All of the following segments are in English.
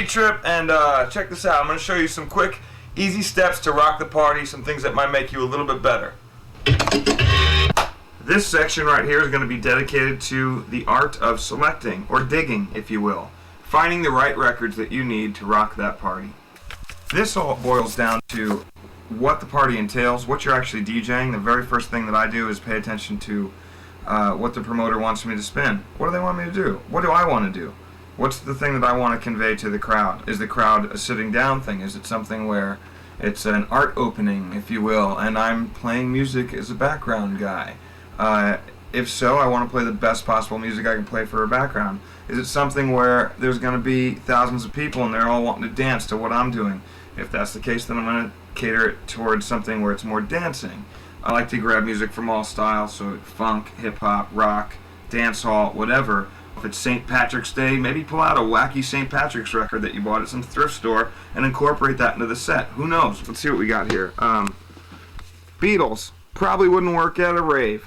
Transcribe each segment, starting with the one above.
Beat Trip, and check this out. I'm going to show you some quick, easy steps to rock the party, some things that might make you a little bit better. This section right here is going to be dedicated to the art of selecting, or digging, if you will. Finding the right records that you need to rock that party. This all boils down to what the party entails, what you're actually DJing. The very first thing that I do is pay attention to what the promoter wants me to spin. What do they want me to do? What do I want to do? What's the thing that I want to convey to the crowd? Is the crowd a sitting down thing? Is it something where it's an art opening, if you will, and I'm playing music as a background guy? If so, I want to play the best possible music I can play for a background. Is it something where there's going to be thousands of people and they're all wanting to dance to what I'm doing? If that's the case, then I'm going to cater it towards something where it's more dancing. I like to grab music from all styles, so funk, hip-hop, rock, dancehall, whatever. If it's St. Patrick's Day, maybe pull out a wacky St. Patrick's record that you bought at some thrift store and incorporate that into the set. Who knows? Let's see what we got here. Beatles probably wouldn't work at a rave.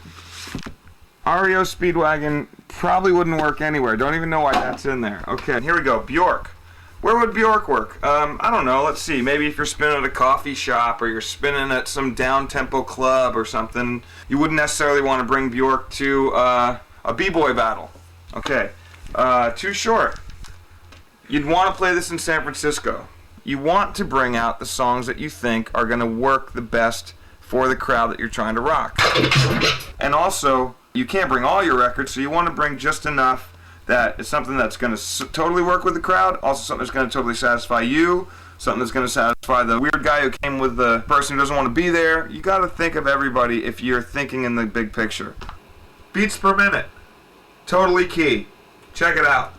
REO Speedwagon probably wouldn't work anywhere. Don't even know why that's in there. Okay, here we go. Bjork. Where would Bjork work? I don't know. Let's see. Maybe if you're spinning at a coffee shop or you're spinning at some down-tempo club or something, you wouldn't necessarily want to bring Bjork to a b-boy battle. Okay. Too short. You'd want to play this in San Francisco. You want to bring out the songs that you think are going to work the best for the crowd that you're trying to rock. And also, you can't bring all your records, so you want to bring just enough that is something that's going to totally work with the crowd, also something that's going to totally satisfy you, something that's going to satisfy the weird guy who came with the person who doesn't want to be there. You got to think of everybody if you're thinking in the big picture. Beats per minute. Totally key. Check it out.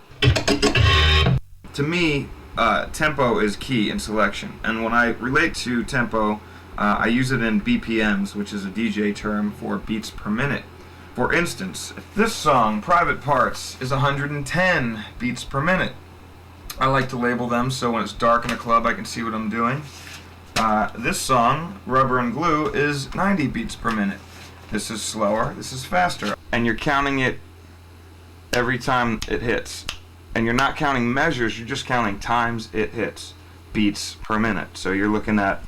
To me, tempo is key in selection, and when I relate to tempo, I use it in BPMs, which is a DJ term for beats per minute. For instance, if this song, Private Parts, is 110 beats per minute, I like to label them so when it's dark in a club I can see what I'm doing. This song, Rubber and Glue, is 90 beats per minute. This is slower, this is faster. And you're counting it every time it hits. And you're not counting measures, you're just counting times it hits. Beats per minute. So you're looking at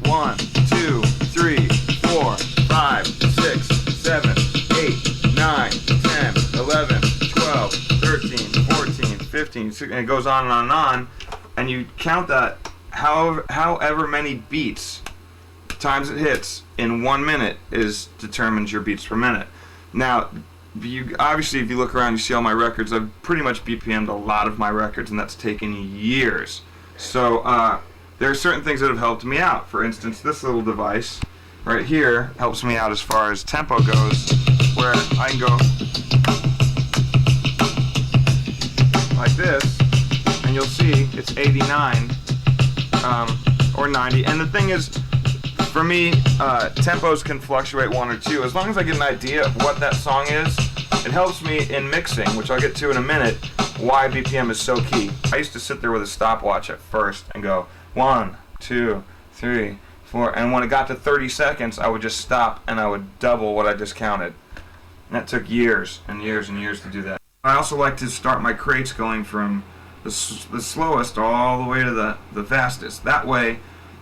1, 2, 3, 4, 5, 6, 7, 8, 9, 10, 11, 12, 13, 14, 15, 16, and it goes on and on and on. And you count that however many beats times it hits in 1 minute determines your beats per minute. Now, obviously, if you look around, you see all my records. I've pretty much BPM'd a lot of my records, and that's taken years. So there are certain things that have helped me out. For instance, this little device right here helps me out as far as tempo goes, where I can go like this, and you'll see it's 89 or 90. And the thing is, for me, tempos can fluctuate 1 or 2. As long as I get an idea of what that song is, it helps me in mixing, which I'll get to in a minute, why BPM is so key. I used to sit there with a stopwatch at first and go 1, 2, 3, 4, and when it got to 30 seconds, I would just stop and I would double what I just counted. And that took years and years and years to do that. I also like to start my crates going from the slowest all the way to the fastest. That way,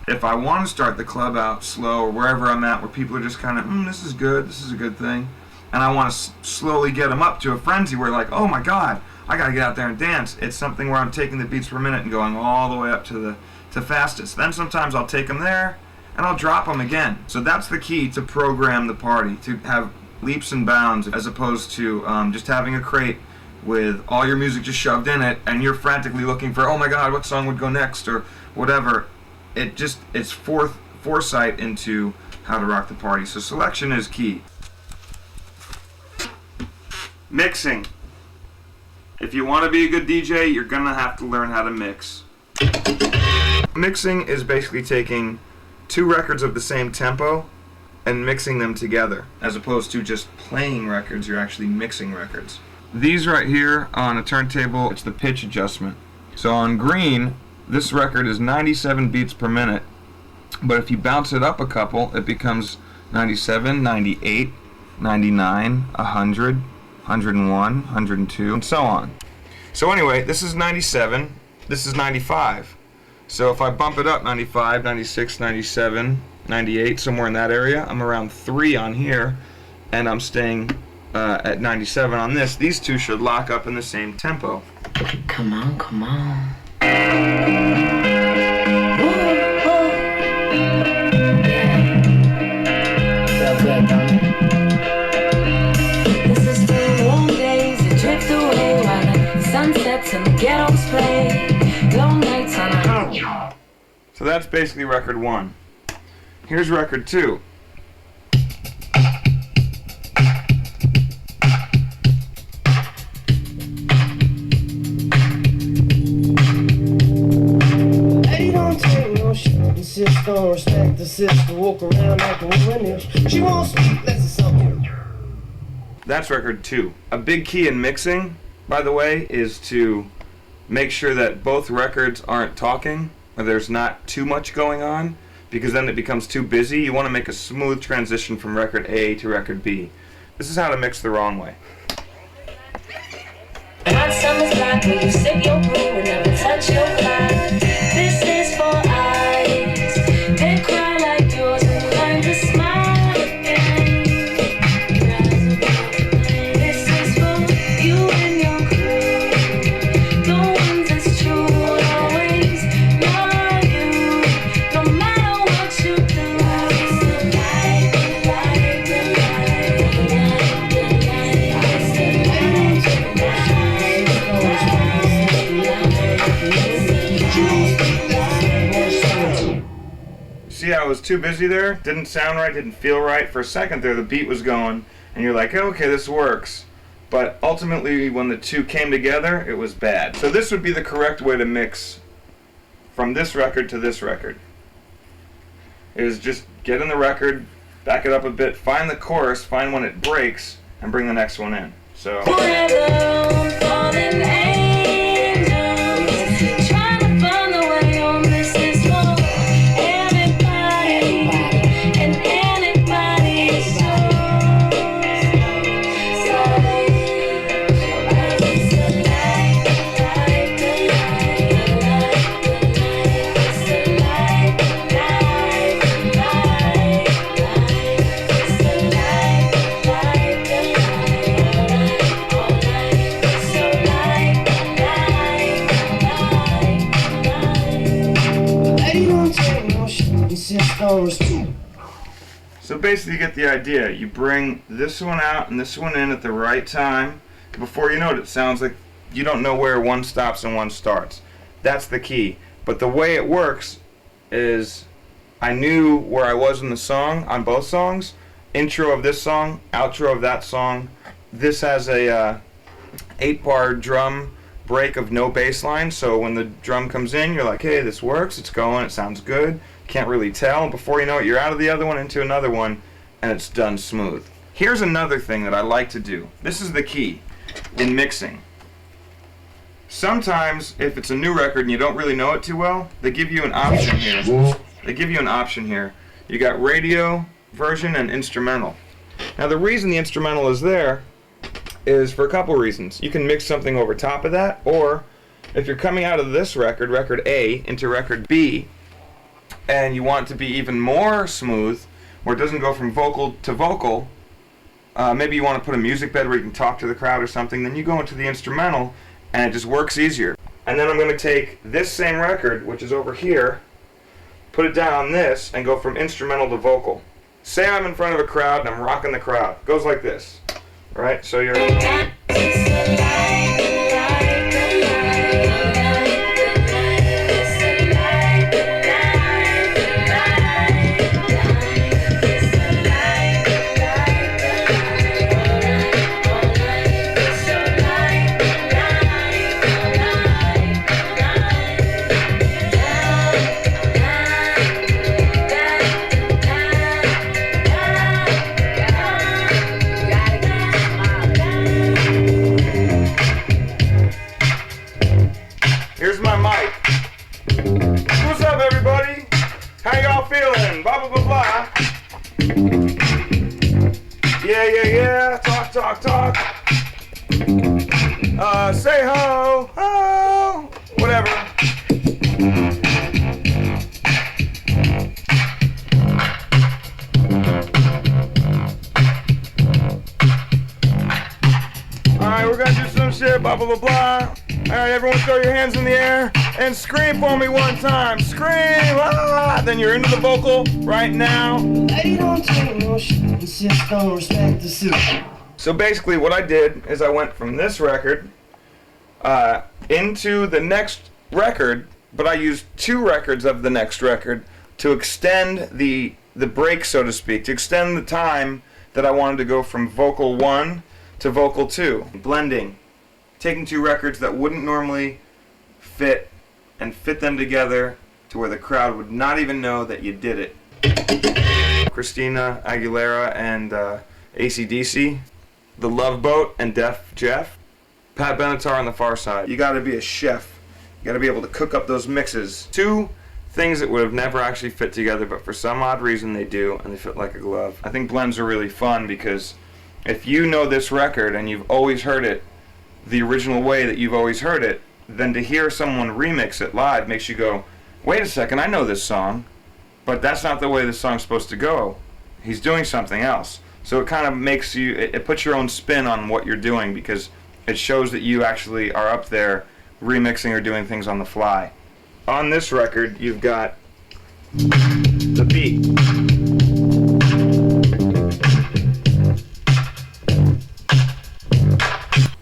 if I want to start the club out slow or wherever I'm at where people are just kind of, this is good, this is a good thing, and I want to slowly get them up to a frenzy where like, oh my god, I got to get out there and dance. It's something where I'm taking the beats per minute and going all the way up to fastest. Then sometimes I'll take them there and I'll drop them again. So that's the key to program the party, to have leaps and bounds as opposed to just having a crate with all your music just shoved in it and you're frantically looking for, oh my god, what song would go next or whatever. It's foresight into how to rock the party. So selection is key. Mixing. If you want to be a good DJ, you're gonna have to learn how to mix. Mixing is basically taking 2 records of the same tempo and mixing them together, as opposed to just playing records. You're actually mixing records. These right here on a turntable, it's the pitch adjustment. So on green, this record is 97 beats per minute, but if you bounce it up a couple, it becomes 97, 98, 99, 100, 101, 102, and so on. So anyway, this is 97. This is 95. So if I bump it up 95, 96, 97, 98, somewhere in that area, I'm around 3 on here, and I'm staying at 97 on this. These two should lock up in the same tempo. Come on, come on. Felt good, don't it? This is for the long days that drift away while the sun sets and the ghettos play. Long nights on a house. So that's basically record 1. Here's record 2. Hey, don't take no shit. The sister don't respect the sister. Walk around like a woman. She won't speak, that's a something. That's record 2. A big key in mixing, by the way, is to make sure that both records aren't talking, or there's not too much going on, because then it becomes too busy. You want to make a smooth transition from record A to record B. This is how to mix the wrong way. Hot summer's black when you sip your brew and never touch your fly. This is for eyes that cry like yours and learn to smile again. This is for you and your crew, the ones that's true will always love you, no matter what you do. It's the light, the light, the light, the light, the light. It's the light, the light. See how I was too busy there? Didn't sound right, didn't feel right. For a second there, the beat was going, and you're like, okay, this works. But ultimately, when the two came together, it was bad. So this would be the correct way to mix from this record to this record. Is just get in the record, back it up a bit, find the chorus, find when it breaks, and bring the next one in. So. Forever falling angels, trying to find the way home. This is for everybody and anybody's soul. So it's the light, the light, the light, the light, the light. It's the light, the light, the light, it's the light, the light, the light. Hey, don't take no shit. The sister don't respect. So basically you get the idea. You bring this one out and this one in at the right time. Before you know it, it sounds like you don't know where one stops and one starts. That's the key. But the way it works is I knew where I was in the song on both songs. Intro of this song, outro of that song. This has a 8-bar drum break of no bass line, so when the drum comes in, you're like, hey, this works, it's going, it sounds good. Can't really tell, and before you know it, you're out of the other one into another one, and it's done smooth. Here's another thing that I like to do. This is the key in mixing. Sometimes, if it's a new record and you don't really know it too well, they give you an option here. You got radio version and instrumental. Now the reason the instrumental is there is for a couple reasons. You can mix something over top of that, or if you're coming out of this record, record A, into record B, and you want it to be even more smooth, where it doesn't go from vocal to vocal, maybe you want to put a music bed where you can talk to the crowd or something, then you go into the instrumental, and it just works easier. And then I'm going to take this same record, which is over here, put it down on this, and go from instrumental to vocal. Say I'm in front of a crowd and I'm rocking the crowd. It goes like this. Alright, so you're... Here's my mic. What's up, everybody? How y'all feeling? Blah, blah, blah, blah. Yeah. Talk. Say ho, ho, whatever. blah, blah, blah, blah. Alright, everyone throw your hands in the air and scream for me one time. Scream! Ah! Then you're into the vocal right now. Lady don't take no shit, insist on respect the suit. So basically what I did is I went from this record into the next record, but I used 2 records of the next record to extend the break, so to speak, to extend the time that I wanted to go from vocal 1 to vocal 2. Blending. Taking 2 records that wouldn't normally fit and fit them together to where the crowd would not even know that you did it. Christina Aguilera and AC/DC, The Love Boat and Def Jeff, Pat Benatar on the Far Side. You gotta be a chef. You gotta be able to cook up those mixes. 2 things that would have never actually fit together, but for some odd reason they do, and they fit like a glove. I think blends are really fun because if you know this record and you've always heard it the original way that you've always heard it, then to hear someone remix it live makes you go, wait a second, I know this song, but that's not the way the song's supposed to go. He's doing something else. So it kind of makes you, it puts your own spin on what you're doing because it shows that you actually are up there remixing or doing things on the fly. On this record, you've got the beat.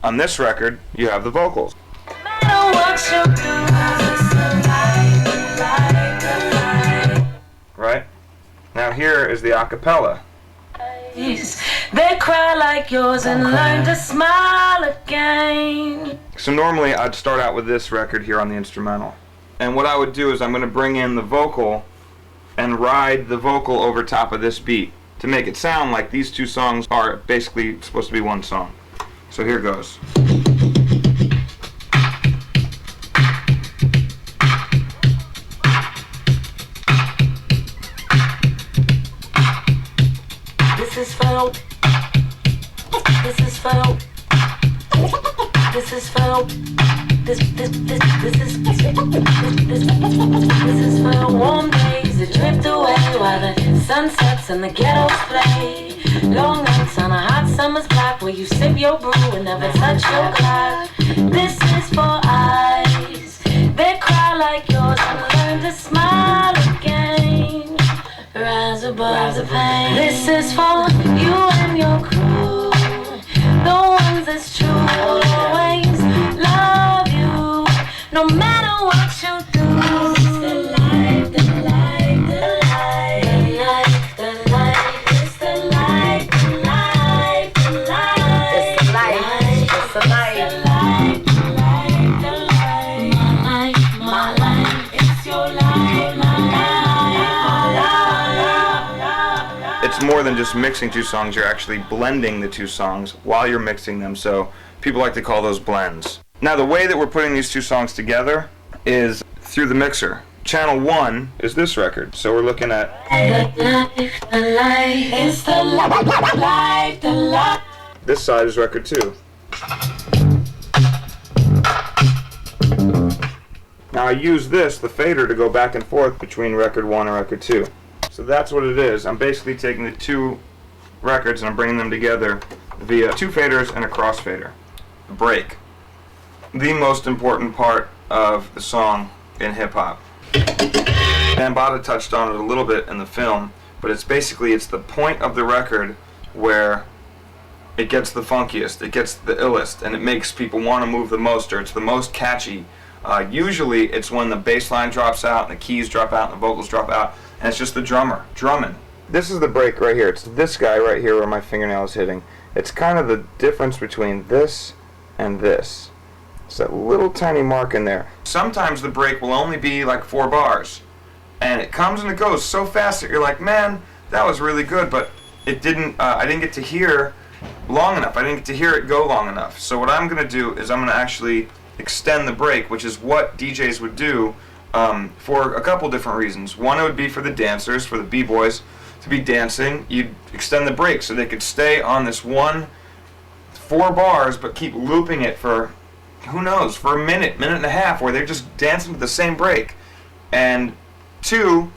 On this record, you have the vocals. Right? Now here is the acapella. They cry like yours and learn to smile again. So normally I'd start out with this record here on the instrumental. And what I would do is I'm going to bring in the vocal and ride the vocal over top of this beat to make it sound like these 2 songs are basically supposed to be one song. So here goes. This is felt. This is felt. This is felt. This is for warm days that drift away while the sun sets and the ghettos play. Long nights on a hot summer's block where you sip your brew and never touch your glass. This is for eyes that cry like yours and learn to smile again. Rise above the pain. This is for you and your crew, the ones that's true will always love you, no matter what you do. It's the life, the life, the life, the life, it's the life, the life, the life, it's the life, it's the life, the life, the life, my life, it's your life, my life. It's more than just mixing 2 songs, you're actually blending the 2 songs while you're mixing them, so people like to call those blends. Now the way that we're putting these 2 songs together is through the mixer. Channel 1 is this record, so we're looking at this side is record 2. Now I use this, the fader, to go back and forth between record 1 and record 2. So that's what it is. I'm basically taking the 2 records and I'm bringing them together via 2 faders and a crossfader. Break. The most important part of the song in hip-hop. Bambaataa touched on it a little bit in the film, but it's the point of the record where it gets the funkiest, it gets the illest, and it makes people want to move the most, or it's the most catchy. Usually it's when the bass line drops out, and the keys drop out, and the vocals drop out, and it's just the drummer drumming. This is the break right here. It's this guy right here where my fingernail is hitting. It's kind of the difference between this and this. It's that little tiny mark in there. Sometimes the break will only be like 4 bars, and it comes and it goes so fast that you're like, man, that was really good, but it didn't. I didn't get to hear long enough. I didn't get to hear it go long enough. So what I'm gonna do is I'm gonna actually extend the break, which is what DJs would do for a couple different reasons. One, it would be for the dancers, for the b-boys to be dancing. You'd extend the break so they could stay on this 4 bars, but keep looping it for, who knows, for a minute, minute and a half, where they're just dancing to the same break. And 2,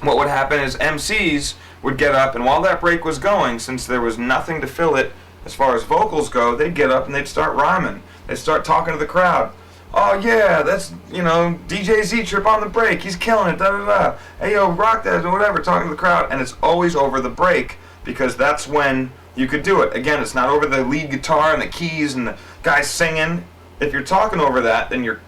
what would happen is MCs would get up, and while that break was going, since there was nothing to fill it as far as vocals go, they'd get up and they'd start rhyming. They start talking to the crowd. Oh yeah, that's, DJ Z-Trip on the break. He's killing it, da-da-da. Hey yo, rock that, or whatever, talking to the crowd. And it's always over the break, because that's when you could do it. Again, it's not over the lead guitar and the keys and the guys singing. If you're talking over that, then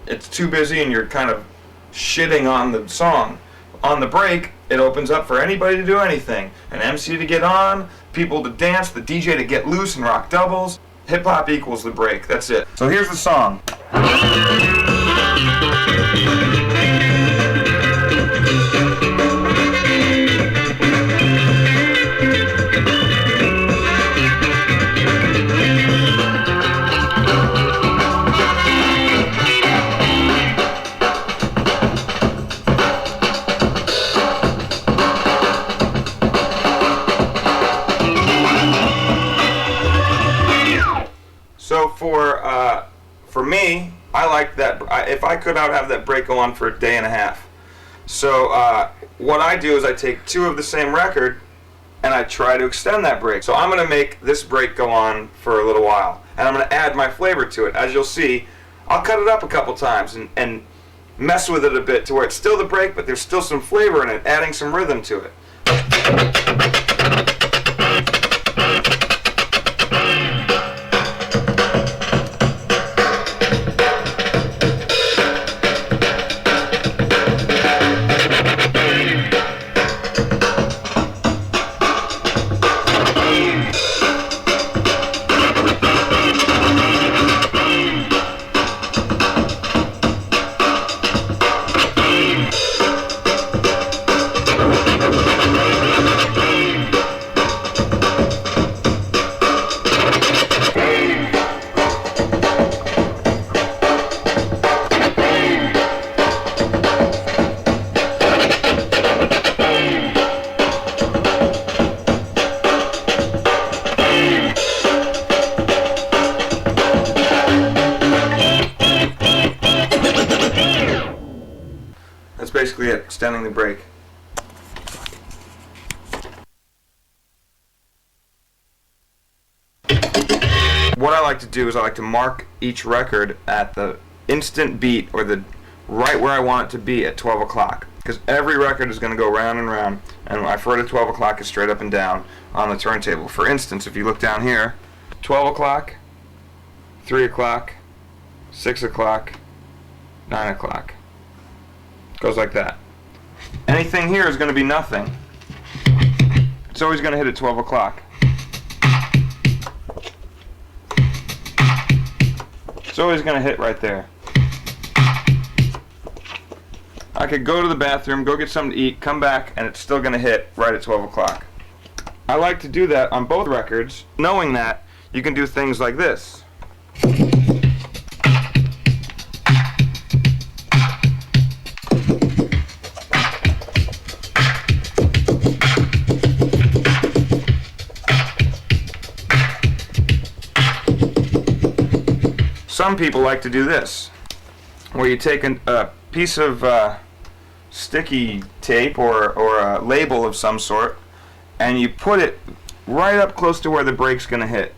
it's too busy and you're kind of shitting on the song. On the break, it opens up for anybody to do anything. An MC to get on, people to dance, the DJ to get loose and rock doubles. Hip hop equals the break. That's it. So here's the song. So for me, I like that. If I could, I would have that break go on for a day and a half. So what I do is I take 2 of the same record and I try to extend that break. So I'm going to make this break go on for a little while, and I'm going to add my flavor to it. As you'll see, I'll cut it up a couple times and mess with it a bit to where it's still the break, but there's still some flavor in it, adding some rhythm to it. That's basically it, extending the break. What I like to do is I like to mark each record at the instant beat, or the right where I want it to be at 12 o'clock. Because every record is going to go round and round, and I've heard at 12 o'clock is straight up and down on the turntable. For instance, if you look down here, 12 o'clock, 3 o'clock, 6 o'clock, 9 o'clock. Goes like that. Anything here is going to be nothing. It's always going to hit at 12 o'clock. It's always going to hit right there. I could go to the bathroom, go get something to eat, come back, and it's still going to hit right at 12 o'clock. I like to do that on both records, knowing that you can do things like this. Some people like to do this, where you take a piece of sticky tape or a label of some sort, and you put it right up close to where the break's going to hit.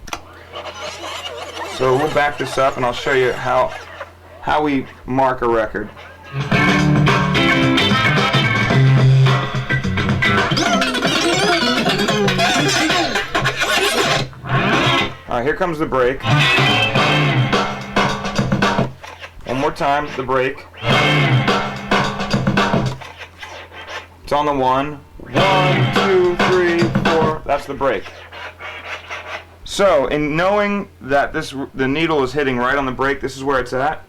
So we'll back this up and I'll show you how we mark a record. Alright, here comes the break. One more time, the break. It's on the 1. 1, 2, 3, 4. That's the break. So, in knowing that the needle is hitting right on the break, this is where it's at.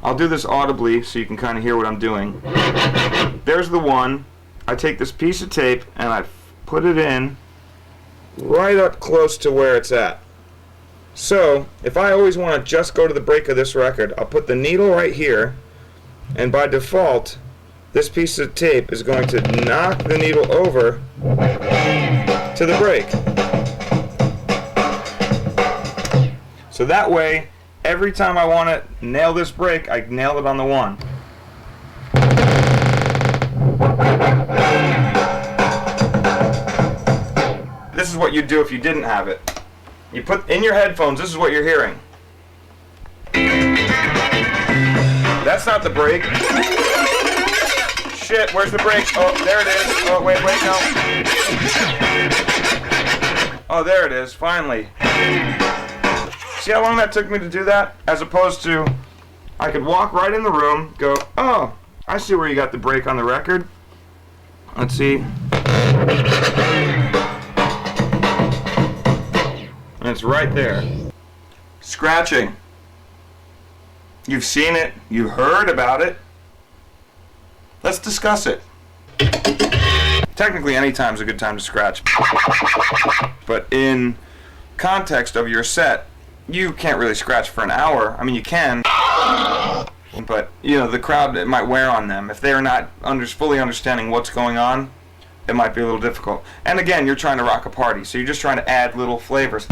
I'll do this audibly so you can kind of hear what I'm doing. There's the 1. I take this piece of tape and I put it in right up close to where it's at. So, if I always want to just go to the break of this record, I'll put the needle right here, and by default, this piece of tape is going to knock the needle over to the break. So that way, every time I want to nail this break, I nail it on the 1. This is what you'd do if you didn't have it. You put in your headphones, this is what you're hearing. That's not the brake. Shit, where's the brake? Oh, there it is. Oh, wait, no. Oh, there it is, finally. See how long that took me to do that? As opposed to, I could walk right in the room, go, oh, I see where you got the brake on the record. Let's see. And it's right there. Scratching. You've seen it, you've heard about it. Let's discuss it. Technically, any time's a good time to scratch. But in context of your set, you can't really scratch for an hour. I mean, you can, but you know the crowd, it might wear on them if they're not fully understanding what's going on. It might be a little difficult. And again, you're trying to rock a party, so you're just trying to add little flavors.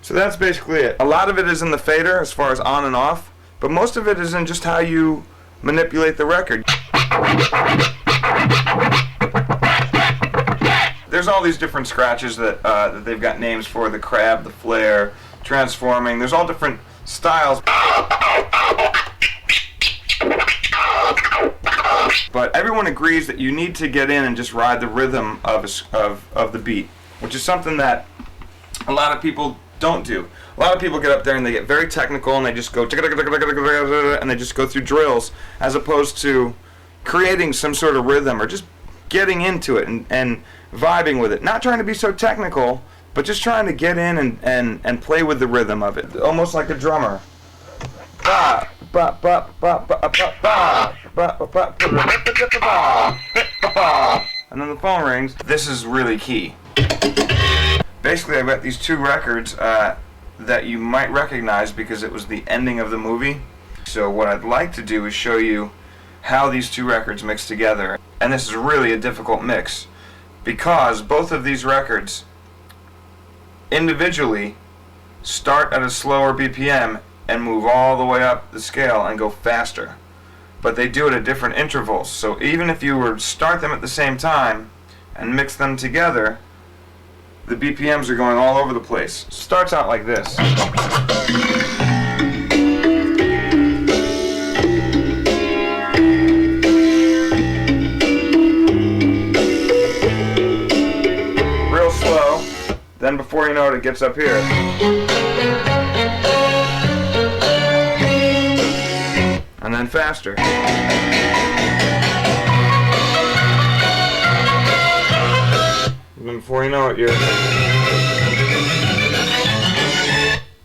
So that's basically it. A lot of it is in the fader as far as on and off, but most of it is in just how you manipulate the record. There's all these different scratches that they've got names for: the crab, the flare, transforming. There's all different styles. But everyone agrees that you need to get in and just ride the rhythm of the beat, which is something that a lot of people don't do. A lot of people get up there and they get very technical and they just go and they just go through drills, as opposed to creating some sort of rhythm or just getting into it and vibing with it. Not trying to be so technical, but just trying to get in and play with the rhythm of it, almost like a drummer. And then the phone rings. This is really key. Basically, I've got these two records that you might recognize because it was the ending of the movie. So what I'd like to do is show you how these two records mix together. And this is really a difficult mix because both of these records individually start at a slower BPM and move all the way up the scale and go faster. But they do it at different intervals. So even if you were to start them at the same time and mix them together, the BPMs are going all over the place. It starts out like this. Real slow. Then before you know it, it gets up here. And then faster. And then before you know it, you're...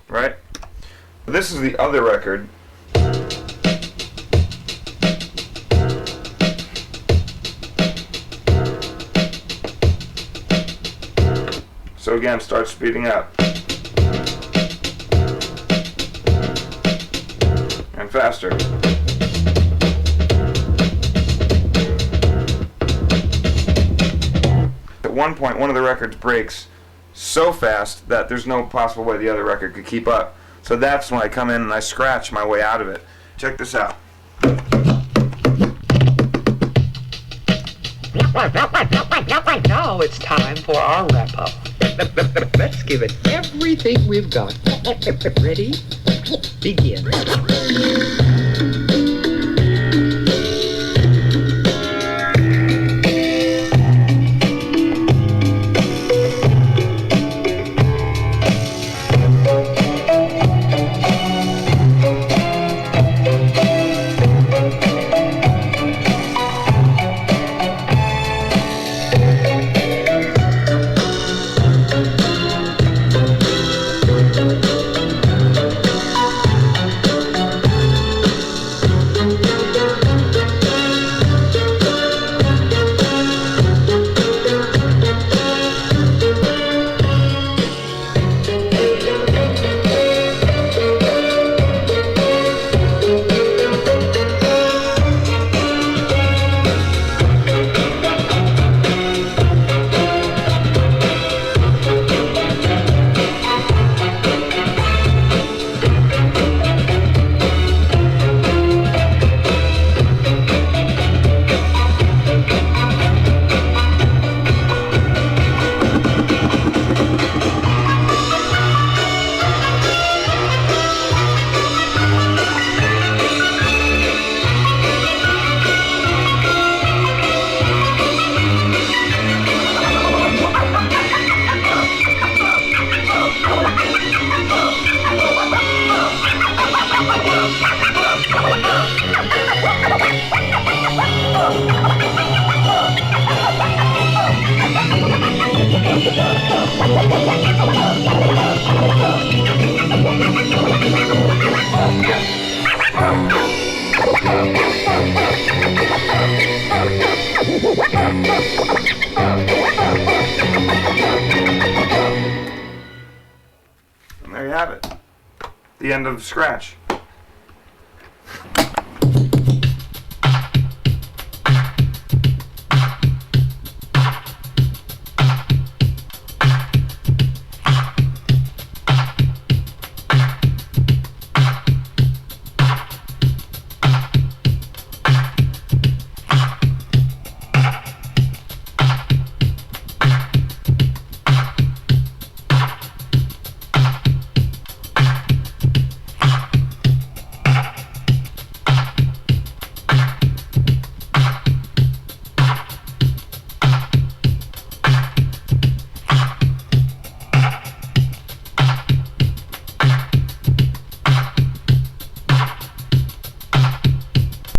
Right? This is the other record. So again, start speeding up. And faster. At one point, one of the records breaks so fast that there's no possible way the other record could keep up. So that's when I come in and I scratch my way out of it. Check this out. Now it's time for our wrap-up. Let's give it everything we've got. Ready? Begin. And there you have it. The end of Scratch.